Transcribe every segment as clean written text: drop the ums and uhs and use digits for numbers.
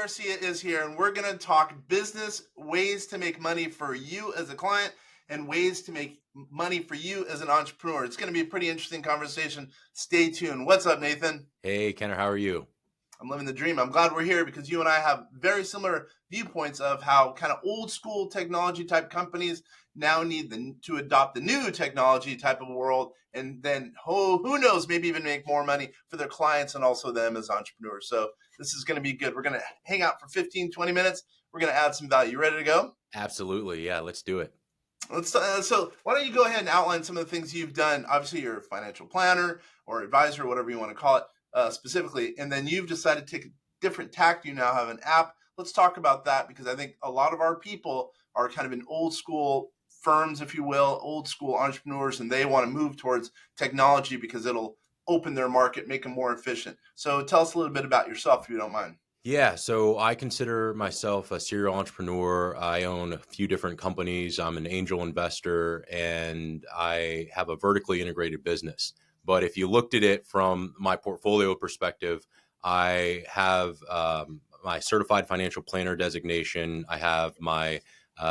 Garcia is here, and we're going to talk business ways to make money for you as a client and ways to make money for you as an entrepreneur. It's going to be a pretty interesting conversation. Stay tuned. What's up, Nathan? Hey, Kenner, how are you? I'm living the dream. I'm glad we're here because you and I have very similar viewpoints of how kind of old school technology type companies now need to adopt the new technology type of world, and then who knows, maybe even make more money for their clients and also them as entrepreneurs. So this is going to be good. We're going to hang out for 15, 20 minutes. We're going to add some value. You ready to go? Absolutely. Yeah, let's do it. So why don't you go ahead and outline some of the things you've done? Obviously, you're a financial planner or advisor, whatever you want to call it, specifically, and then you've decided to take a different tack. You now have an app. Let's talk about that because I think a lot of our people are kind of in old school firms, if you will, old school entrepreneurs, and they want to move towards technology because it'll open their market, make them more efficient. So tell us a little bit about yourself, if you don't mind. Yeah, so I consider myself a serial entrepreneur. I own a few different companies. I'm an angel investor, and I have a vertically integrated business. But if you looked at it from my portfolio perspective, I have my certified financial planner designation. I have my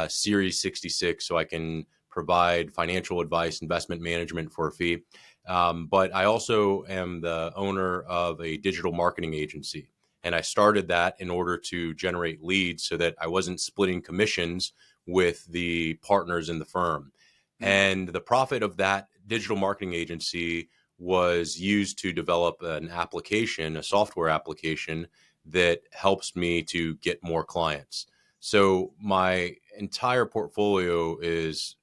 Series 66, so I can provide financial advice, investment management for a fee. But I also am the owner of a digital marketing agency. And I started that in order to generate leads so that I wasn't splitting commissions with the partners in the firm. And the profit of that digital marketing agency was used to develop an application, a software application that helps me to get more clients. So my entire portfolio is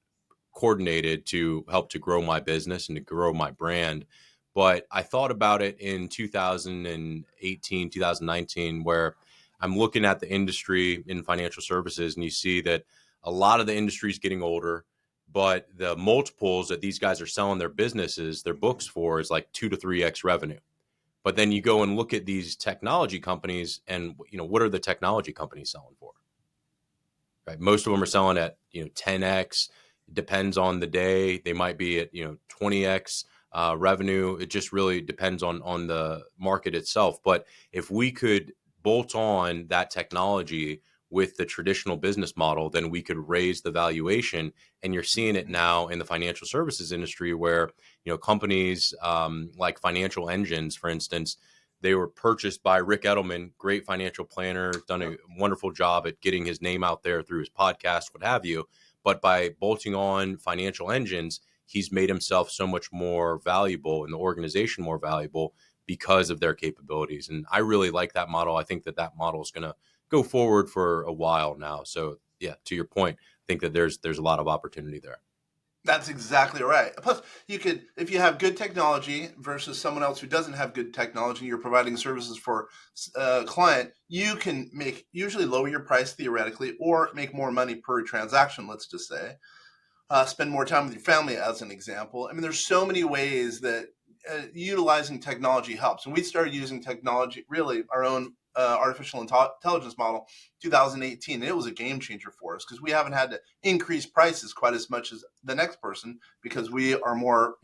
coordinated to help to grow my business and to grow my brand. But I thought about it in 2018, 2019, where I'm looking at the industry in financial services, and you see that a lot of the industry is getting older, but the multiples that these guys are selling their businesses, their books for, is like 2 to 3x revenue. But then you go and look at these technology companies, and what are the technology companies selling for? Right, most of them are selling at 10x. It depends on the day. They might be at 20x revenue. It just really depends on the market itself. But if we could bolt on that technology with the traditional business model, then we could raise the valuation. And you're seeing it now in the financial services industry, where companies like Financial Engines, for instance. They were purchased by Rick Edelman, great financial planner, done a wonderful job at getting his name out there through his podcast, what have you. But by bolting on Financial Engines, he's made himself so much more valuable and the organization more valuable because of their capabilities. And I really like that model. I think that model is going to go forward for a while now. So yeah, to your point, I think that there's a lot of opportunity there. That's exactly right. Plus, you could, if you have good technology versus someone else who doesn't have good technology, you're providing services for a client, you can usually lower your price theoretically or make more money per transaction, let's just say. Spend more time with your family, as an example. I mean, there's so many ways that utilizing technology helps. And we started using technology, really our own artificial intelligence model 2018, and it was a game changer for us because we haven't had to increase prices quite as much as the next person because we are more,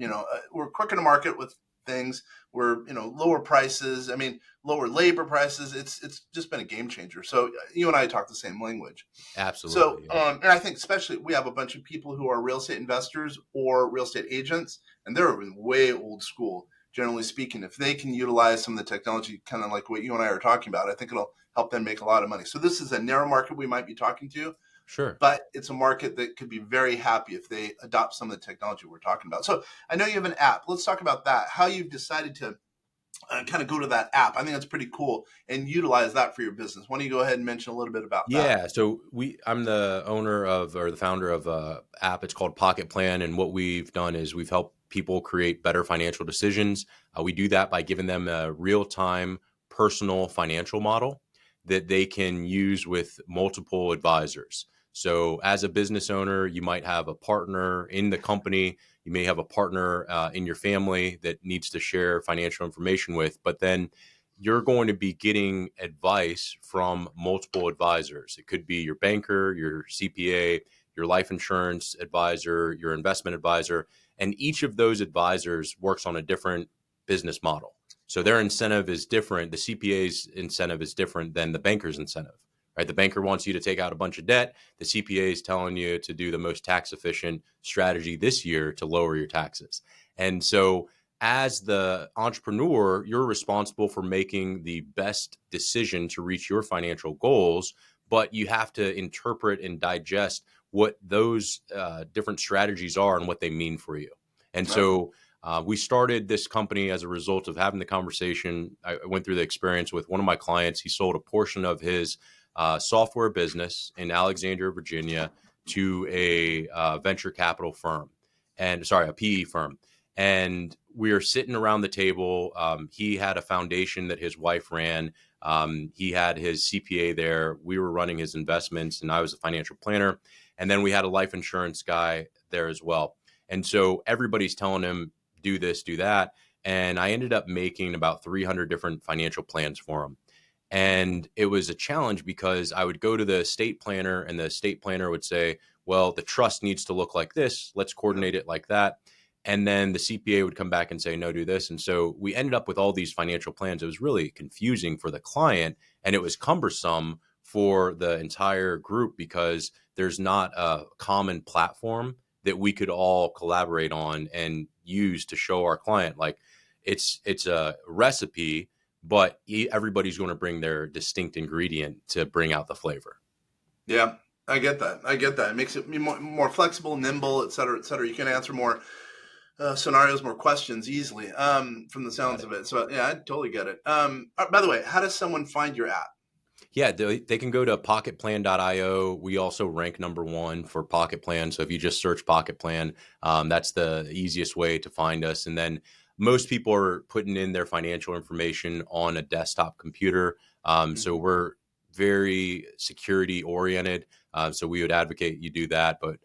we're quicker to market with things. We're, lower prices. I mean, lower labor prices. It's just been a game changer. So you and I talk the same language. Absolutely. So, and I think especially we have a bunch of people who are real estate investors or real estate agents, and they're way old school. Generally speaking, if they can utilize some of the technology, kind of like what you and I are talking about, I think it'll help them make a lot of money. So this is a narrow market we might be talking to. Sure. But it's a market that could be very happy if they adopt some of the technology we're talking about. So I know you have an app. Let's talk about that, how you've decided to kind of go to that app. I think that's pretty cool and utilize that for your business. Why don't you go ahead and mention a little bit about that? Yeah, so I'm the owner of, or the founder of a app. It's called Pocket Plan, and what we've done is we've helped people create better financial decisions. We do that by giving them a real-time personal financial model that they can use with multiple advisors. So as a business owner, you might have a partner in the company. You may have a partner in your family that needs to share financial information with, but then you're going to be getting advice from multiple advisors. It could be your banker, your CPA, your life insurance advisor, your investment advisor, and each of those advisors works on a different business model. So their incentive is different. The CPA's incentive is different than the banker's incentive, right? The banker wants you to take out a bunch of debt. The CPA is telling you to do the most tax efficient strategy this year to lower your taxes. And so as the entrepreneur, you're responsible for making the best decision to reach your financial goals, but you have to interpret and digest what those different strategies are and what they mean for you. And Right. so we started this company as a result of having the conversation. I went through the experience with one of my clients. He sold a portion of his software business in Alexandria, Virginia, to a venture capital firm, and sorry, a PE firm. And we were sitting around the table. He had a foundation that his wife ran. He had his CPA there. We were running his investments, and I was a financial planner. And then we had a life insurance guy there as well. And so everybody's telling him, do this, do that. And I ended up making about 300 different financial plans for him. And it was a challenge because I would go to the estate planner and the estate planner would say, well, the trust needs to look like this. Let's coordinate it like that. And then the CPA would come back and say, no, do this. And so we ended up with all these financial plans. It was really confusing for the client and it was cumbersome for the entire group because there's not a common platform that we could all collaborate on and use to show our client like it's a recipe, but everybody's going to bring their distinct ingredient to bring out the flavor. Yeah, I get that. I get that. It makes it more flexible, nimble, et cetera, et cetera. You can answer more scenarios, more questions easily from the Got sounds it. of it. So yeah, I totally get it. By the way, how does someone find your app? Yeah, they can go to pocketplan.io. We also rank number one for Pocket Plan. So if you just search Pocket Plan, that's the easiest way to find us. And then most people are putting in their financial information on a desktop computer. So Mhm. we're very security oriented. So we would advocate you do that. But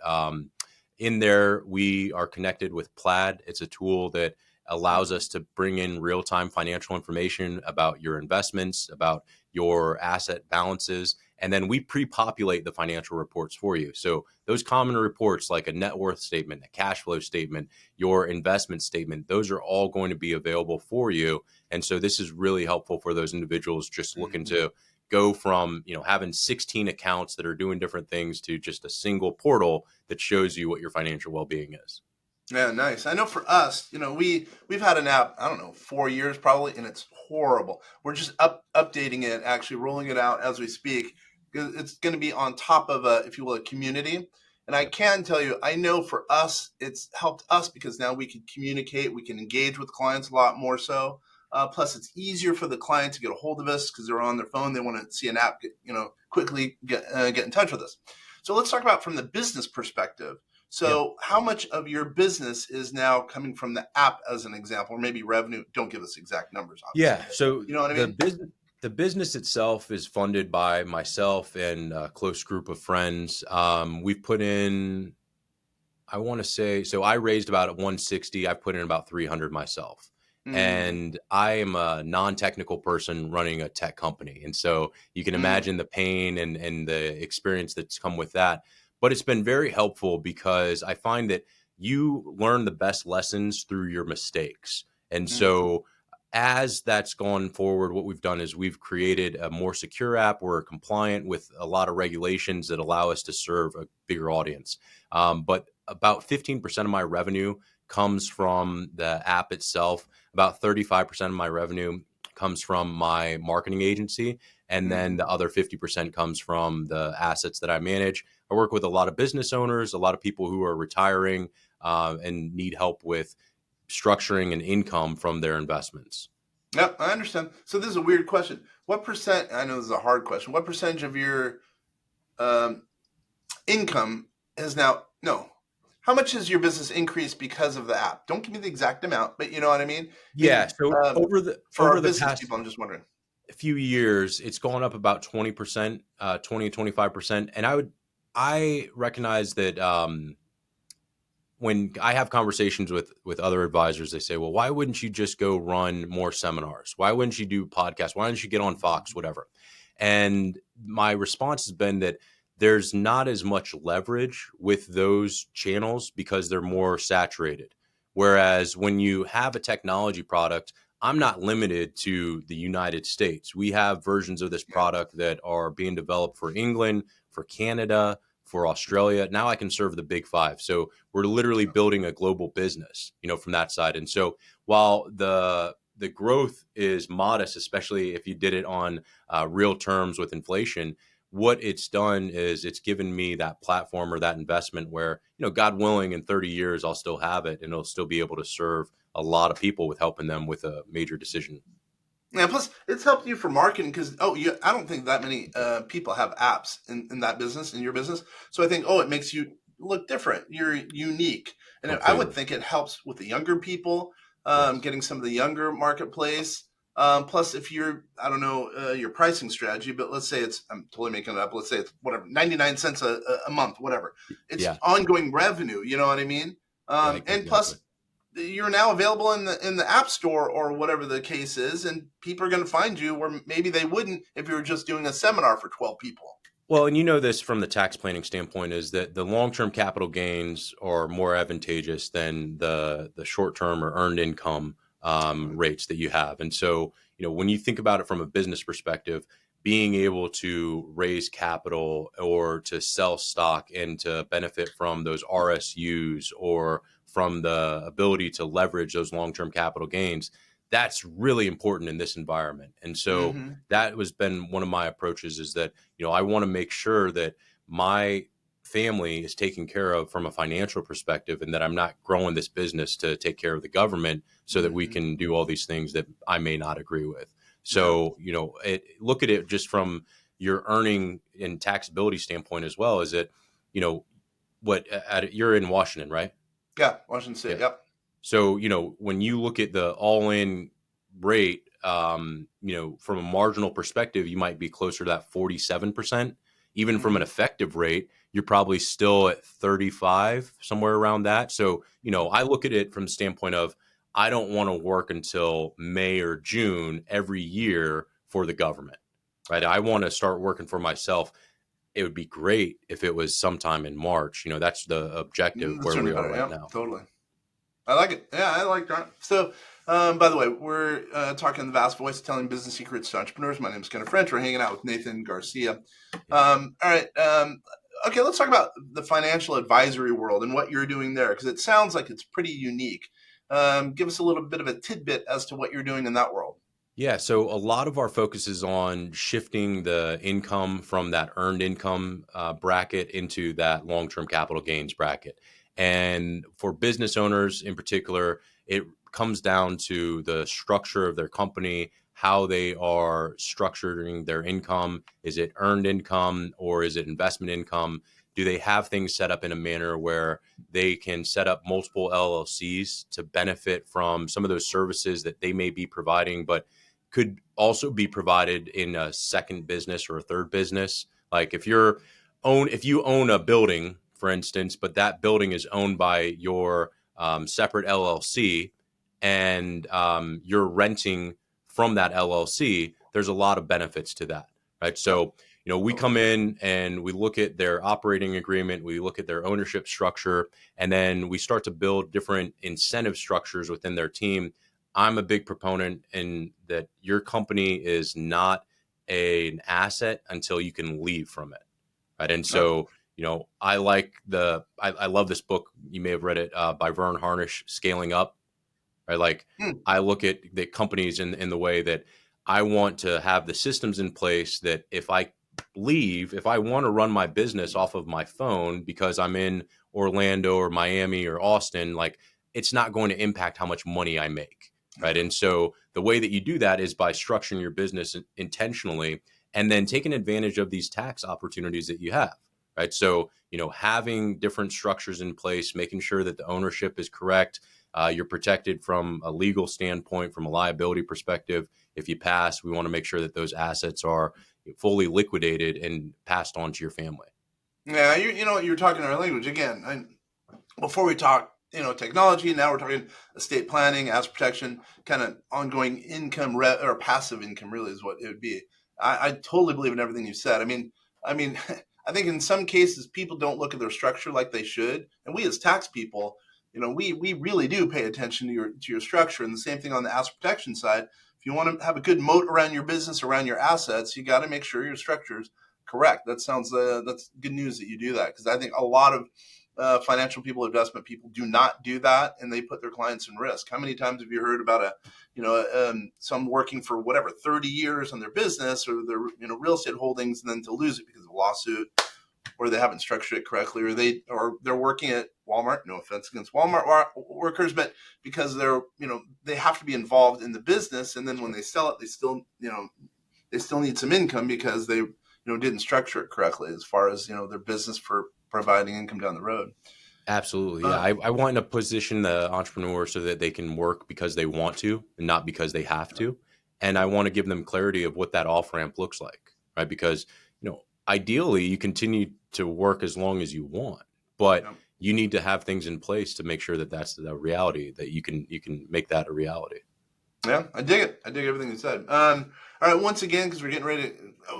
in there, we are connected with Plaid. It's a tool that allows us to bring in real time financial information about your investments, about your asset balances, and then we pre-populate the financial reports for you. So those common reports like a net worth statement, a cash flow statement, your investment statement, those are all going to be available for you. And so this is really helpful for those individuals just looking Mhm. to go from, having 16 accounts that are doing different things to just a single portal that shows you what your financial well-being is. Yeah, nice. I know for us, we've had an app, I don't know, 4 years probably, and it's horrible. We're just updating it, actually rolling it out as we speak. 'Cause it's going to be on top of a, if you will, a community. And I Yep. can tell you, I know for us, it's helped us because now we can communicate, we can engage with clients a lot more so. Plus, it's easier for the client to get a hold of us because they're on their phone. They want to see an app, quickly get in touch with us. So let's talk about from the business perspective. Yeah. So, how much of your business is now coming from the app, as an example, or maybe revenue? Don't give us exact numbers, obviously. Yeah. So You know what I mean? the business itself is funded by myself and a close group of friends. We've put in, I want to say, so I raised about 160. I put in about 300 myself. Mm, And I am a non-technical person running a tech company. And so you can mm, imagine the pain and the experience that's come with that. But it's been very helpful because I find that you learn the best lessons through your mistakes. And mm, so as that's gone forward, what we've done is we've created a more secure app. We're compliant with a lot of regulations that allow us to serve a bigger audience. But about 15% of my revenue comes from the app itself. About 35% of my revenue comes from my marketing agency. And then mm. the other 50% comes from the assets that I manage. I work with a lot of business owners, a lot of people who are retiring and need help with structuring an income from their investments. Yep, I understand. So, this is a weird question. What percent, I know this is a hard question, what percentage of your um, income is now, no, how much has your business increased because of the app? Don't give me the exact amount, but you know what I mean? Yeah. Maybe So for over our the business past people, I'm just wondering. few years, it's gone up about 20%, 20 to 25%. And I recognize that when I have conversations with other advisors, they say, well, why wouldn't you just go run more seminars? Why wouldn't you do podcasts? Why don't you get on Fox, whatever? And my response has been that there's not as much leverage with those channels because they're more saturated. Whereas when you have a technology product, I'm not limited to the United States. We have versions of this Yeah. product that are being developed for England, for Canada, for Australia. Now I can serve the big five. So we're literally building a global business, from that side. And so while the growth is modest, especially if you did it on real terms with inflation, what it's done is it's given me that platform or that investment where, God willing, in 30 years, I'll still have it and it'll still be able to serve a lot of people with helping them with a major decision. Yeah, plus it's helped you for marketing because I don't think that many people have apps in that business, in your business. So I think it makes you look different. You're unique, and I would Completely. think it helps with the younger people, Yes. getting some of the younger marketplace. Plus, if you're I don't know your pricing strategy, but let's say I'm totally making it up. Let's say it's whatever 99 cents a month, whatever. It's Yeah. ongoing revenue. You know what I mean? Yeah. And Exactly. plus you're now available in the app store or whatever the case is, and people are going to find you where maybe they wouldn't if you were just doing a seminar for 12 people. Well, and this from the tax planning standpoint is that the long-term capital gains are more advantageous than the short-term or earned income rates that you have. And so, when you think about it from a business perspective, being able to raise capital or to sell stock and to benefit from those RSUs or from the ability to leverage those long-term capital gains, that's really important in this environment. And so Mm-hmm. that has been one of my approaches is that I want to make sure that my family is taken care of from a financial perspective and that I'm not growing this business to take care of the government so that we Mm-hmm. can do all these things that I may not agree with. Yeah. So, look at it just from your earning and taxability standpoint as well. Is that, you know, you're in Washington, right? Yeah. Washington State. Yeah. Yep. So, when you look at the all in rate, from a marginal perspective, you might be closer to that 47%. Even from an Mm-hmm. effective rate, you're probably still at 35, somewhere around that. So, I look at it from the standpoint of I don't want to work until May or June every year for the government, right? I want to start working for myself. It would be great if it was sometime in March. That's the objective The where sooner we the are better. right Yeah. now. Totally. I like it. Yeah, I like that. So, by the way, we're talking the vast voice telling business secrets to entrepreneurs. My name is Kenneth French. We're hanging out with Nathan Garcia. Yeah. All right. Okay, let's talk about the financial advisory world and what you're doing there because it sounds like it's pretty unique. Give us a little bit of a tidbit as to what you're doing in that world. Yeah, so a lot of our focus is on shifting the income from that earned income bracket into that long term capital gains bracket. And for business owners in particular, it comes down to the structure of their company, how they are structuring their income. Is it earned income or is it investment income? Do they have things set up in a manner where they can set up multiple LLCs to benefit from some of those services that they may be providing, but could also be provided in a second business or a third business. Like if you own a building, for instance, but that building is owned by your separate LLC, and you're renting from that LLC, there's a lot of benefits to that, right? Yep. So, we come in and we look at their operating agreement, we look at their ownership structure, and then we start to build different incentive structures within their team. I'm a big proponent in that your company is not an asset until you can leave from it. Right. And Yep. so, I love this book. You may have read it by Vern Harnish, Scaling Up. Right. Like Hmm. I look at the companies in the way that I want to have the systems in place that if I leave, if I want to run my business off of my phone because I'm in Orlando or Miami or Austin, like it's not going to impact how much money I make. Right. And so the way that you do that is by structuring your business intentionally and then taking advantage of these tax opportunities that you have. Right. So, having different structures in place, making sure that the ownership is correct, you're protected from a legal standpoint, from a liability perspective. If you pass, we want to make sure that those assets are fully liquidated and passed on to your family. Yeah, you're talking our language again. Before we talk, technology. Now we're talking estate planning, asset protection, kind of ongoing income or passive income. Really is what it would be. I totally believe in everything you said. I mean, I think in some cases people don't look at their structure like they should, and we as tax people, we really do pay attention to your structure. And the same thing on the asset protection side. If you want to have a good moat around your business, around your assets, you got to make sure your structure's correct. That's good news that you do that, because I think a lot of financial people, investment people, do not do that, and they put their clients in risk. How many times have you heard about some working for whatever 30 years on their business or their real estate holdings, and then to lose it because of a lawsuit, or they haven't structured it correctly, or they're working at Walmart. No offense against Walmart workers, but because they have to be involved in the business, and then when they sell it, they still need some income because they didn't structure it correctly as far as their business for providing income down the road. Absolutely. Yeah. I want to position the entrepreneur so that they can work because they want to and not because they have to. And I want to give them clarity of what that off ramp looks like, right? Because, ideally you continue to work as long as you want, but you need to have things in place to make sure that that's the reality, that you can make that a reality. Yeah, I dig it. I dig everything you said. All right, once again, because we're getting ready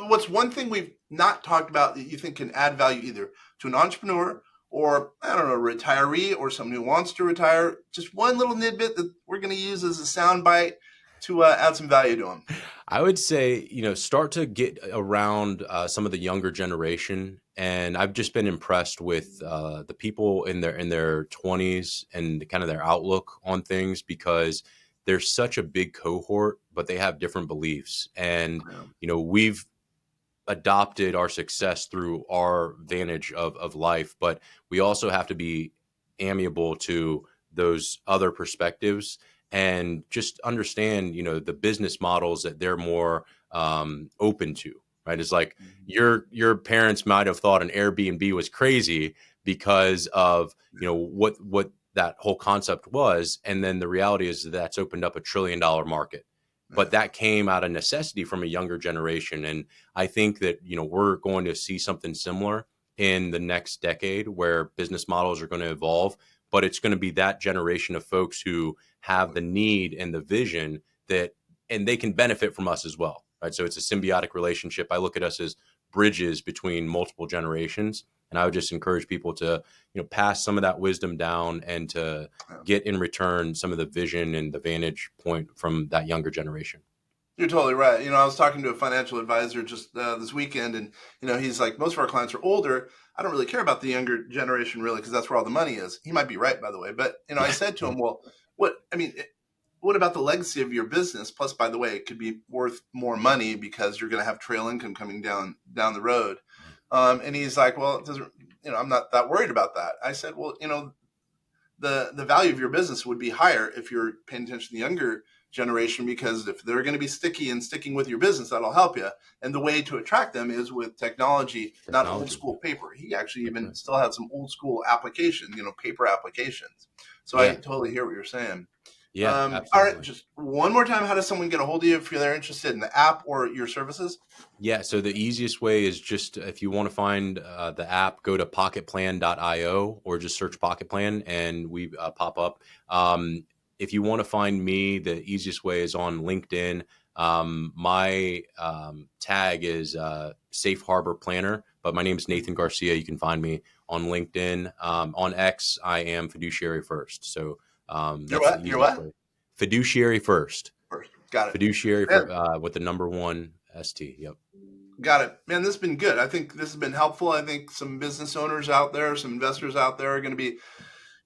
what's one thing we've not talked about that you think can add value either to an entrepreneur or, I don't know, a retiree or someone who wants to retire? Just one little tidbit that we're going to use as a sound bite to add some value to them. I would say, start to get around some of the younger generation. And I've just been impressed with the people in their 20s and kind of their outlook on things, because there's such a big cohort, but they have different beliefs. And, we've adopted our success through our vantage of life, but we also have to be amiable to those other perspectives and just understand, the business models that they're more open to, right? It's like your parents might have thought an Airbnb was crazy because of, what that whole concept was. And then the reality is that's opened up $1 trillion market. But that came out of necessity from a younger generation. And I think that, we're going to see something similar in the next decade where business models are going to evolve, but it's going to be that generation of folks who have the need and the vision and they can benefit from us as well, right? So it's a symbiotic relationship. I look at us as bridges between multiple generations. And I would just encourage people to, pass some of that wisdom down and to get in return some of the vision and the vantage point from that younger generation. You're totally right. I was talking to a financial advisor just this weekend, and, he's like, most of our clients are older. I don't really care about the younger generation really, because that's where all the money is. He might be right, by the way. But, I said to him, well, what about the legacy of your business? Plus, by the way, it could be worth more money because you're going to have trail income coming down the road. And he's like, well, it doesn't, I'm not that worried about that. I said, well, the value of your business would be higher if you're paying attention to the younger generation, because if they're going to be sticky and sticking with your business, that'll help you. And the way to attract them is with technology. Not old school paper. He actually even still had some old school applications, paper applications. So I totally hear what you're saying. Yeah. All right. Just one more time. How does someone get a hold of you if they're interested in the app or your services? Yeah. So the easiest way is just, if you want to find the app, go to pocketplan.io or just search Pocket Plan and we pop up. If you want to find me, the easiest way is on LinkedIn. My tag is Safe Harbor Planner, but my name is Nathan Garcia. You can find me on LinkedIn. On X, I am Fiduciary First. So You're what? Fiduciary First. Got it. Fiduciary with the number 1 ST. Yep. Got it. Man, this has been good. I think this has been helpful. I think some business owners out there, some investors out there are going to be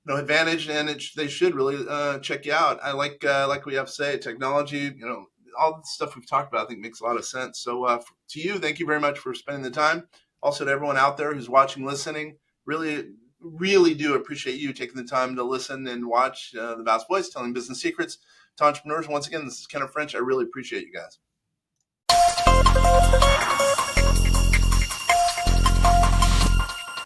advantaged, and they should really check you out. I like we have to say, technology, all the stuff we've talked about, I think makes a lot of sense. So to you, thank you very much for spending the time. Also to everyone out there who's watching, listening, really, really do appreciate you taking the time to listen and watch The Vast Voice, telling business secrets to entrepreneurs. Once again, this is Kenneth French. I really appreciate you guys.